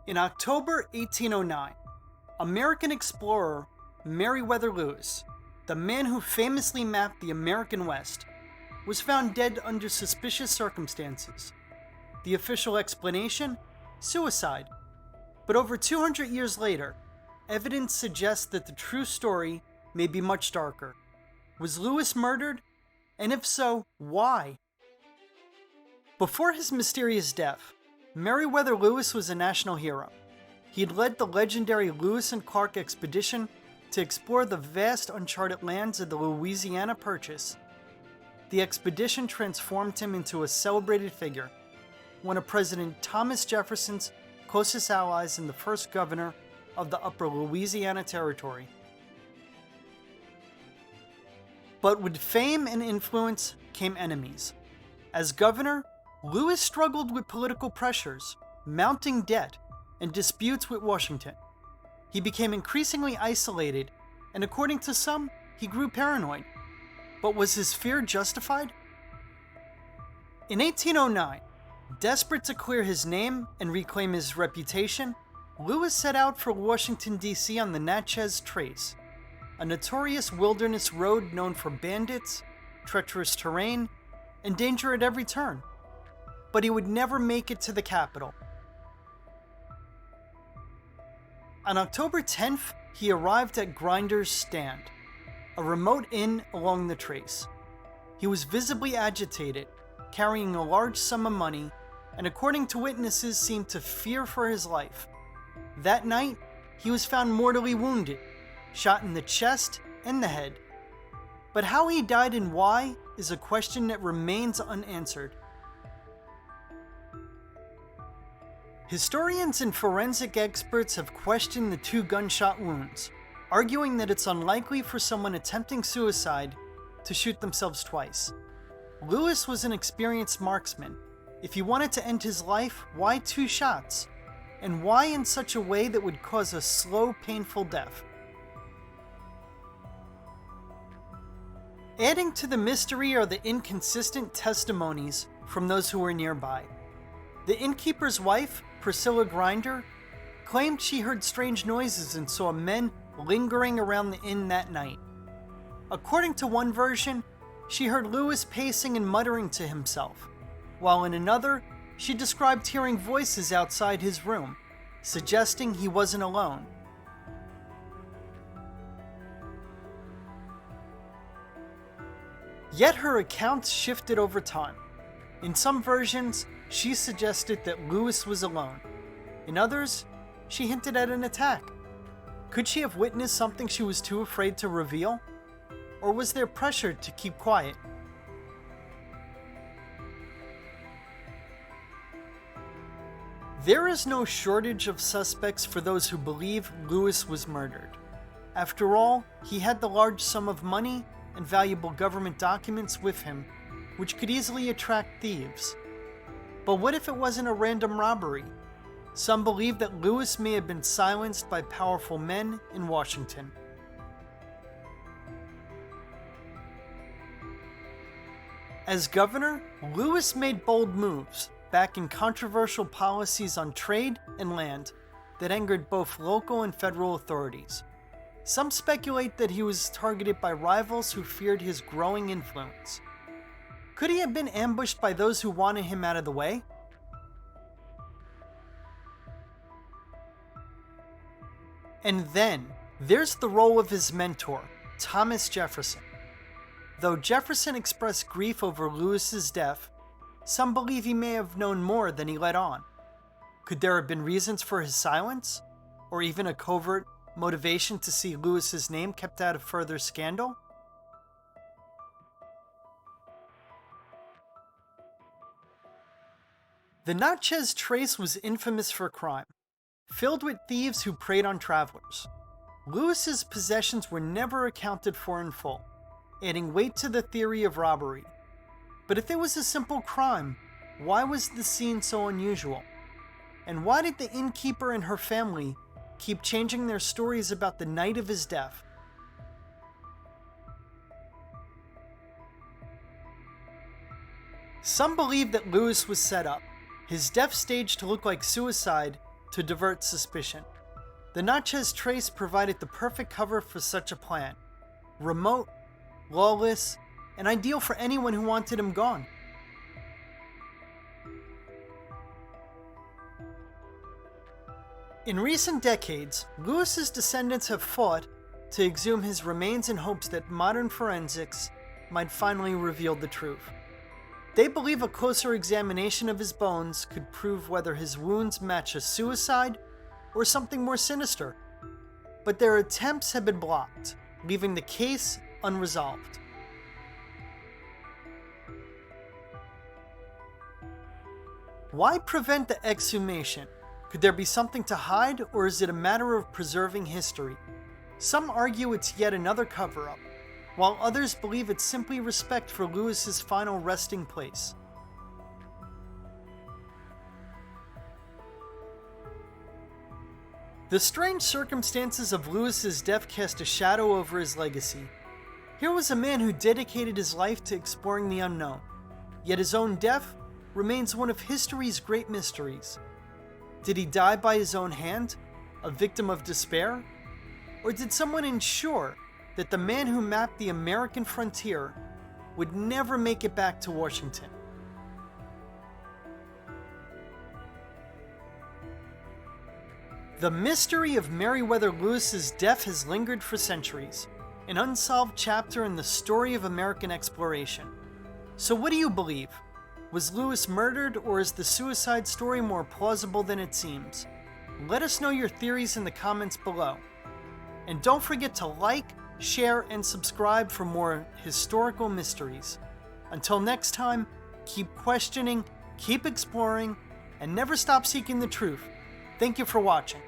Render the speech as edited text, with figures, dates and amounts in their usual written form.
In October 1809, American explorer Meriwether Lewis, the man who famously mapped the American West, was found dead under suspicious circumstances. The official explanation? Suicide. But over 200 years later, evidence suggests that the true story may be much darker. Was Lewis murdered? And if so, why? Before his mysterious death, Meriwether Lewis was a national hero. He had led the legendary Lewis and Clark expedition to explore the vast uncharted lands of the Louisiana Purchase. The expedition transformed him into a celebrated figure, one of President Thomas Jefferson's closest allies and the first governor of the Upper Louisiana Territory. But with fame and influence came enemies. As governor, Lewis struggled with political pressures, mounting debt, and disputes with Washington. He became increasingly isolated, and according to some, he grew paranoid. But was his fear justified? In 1809, desperate to clear his name and reclaim his reputation, Lewis set out for Washington, D.C. on the Natchez Trace, a notorious wilderness road known for bandits, treacherous terrain, and danger at every turn. But he would never make it to the capital. On October 10th, he arrived at Grinder's Stand, a remote inn along the trace. He was visibly agitated, carrying a large sum of money, and according to witnesses seemed to fear for his life. That night, he was found mortally wounded, shot in the chest and the head. But how he died and why is a question that remains unanswered. Historians and forensic experts have questioned the two gunshot wounds, arguing that it's unlikely for someone attempting suicide to shoot themselves twice. Lewis was an experienced marksman. If he wanted to end his life, why two shots? And why in such a way that would cause a slow, painful death? Adding to the mystery are the inconsistent testimonies from those who were nearby. The innkeeper's wife, Priscilla Grinder, claimed she heard strange noises and saw men lingering around the inn that night. According to one version, she heard Lewis pacing and muttering to himself, while in another, she described hearing voices outside his room, suggesting he wasn't alone. Yet her accounts shifted over time. In some versions, she suggested that Lewis was alone. In others, she hinted at an attack. Could she have witnessed something she was too afraid to reveal? Or was there pressure to keep quiet? There is no shortage of suspects for those who believe Lewis was murdered. After all, he had the large sum of money and valuable government documents with him, which could easily attract thieves. But what if it wasn't a random robbery? Some believe that Lewis may have been silenced by powerful men in Washington. As governor, Lewis made bold moves, backing controversial policies on trade and land that angered both local and federal authorities. Some speculate that he was targeted by rivals who feared his growing influence. Could he have been ambushed by those who wanted him out of the way? And then, there's the role of his mentor, Thomas Jefferson. Though Jefferson expressed grief over Lewis's death, some believe he may have known more than he let on. Could there have been reasons for his silence? Or even a covert motivation to see Lewis's name kept out of further scandal? The Natchez Trace was infamous for crime, filled with thieves who preyed on travelers. Lewis's possessions were never accounted for in full, adding weight to the theory of robbery. But if it was a simple crime, why was the scene so unusual? And why did the innkeeper and her family keep changing their stories about the night of his death? Some believe that Lewis was set up, his death staged to look like suicide to divert suspicion. The Natchez Trace provided the perfect cover for such a plan. Remote, lawless, and ideal for anyone who wanted him gone. In recent decades, Lewis's descendants have fought to exhume his remains in hopes that modern forensics might finally reveal the truth. They believe a closer examination of his bones could prove whether his wounds match a suicide or something more sinister. But their attempts have been blocked, leaving the case unresolved. Why prevent the exhumation? Could there be something to hide, or is it a matter of preserving history? Some argue it's yet another cover-up, while others believe it's simply respect for Lewis's final resting place. The strange circumstances of Lewis's death cast a shadow over his legacy. Here was a man who dedicated his life to exploring the unknown, yet his own death remains one of history's great mysteries. Did he die by his own hand, a victim of despair? Or did someone ensure that the man who mapped the American frontier would never make it back to Washington? The mystery of Meriwether Lewis's death has lingered for centuries, an unsolved chapter in the story of American exploration. So what do you believe? Was Lewis murdered, or is the suicide story more plausible than it seems? Let us know your theories in the comments below. And don't forget to like, share, and subscribe for more historical mysteries. Until next time, keep questioning, keep exploring, and never stop seeking the truth. Thank you for watching.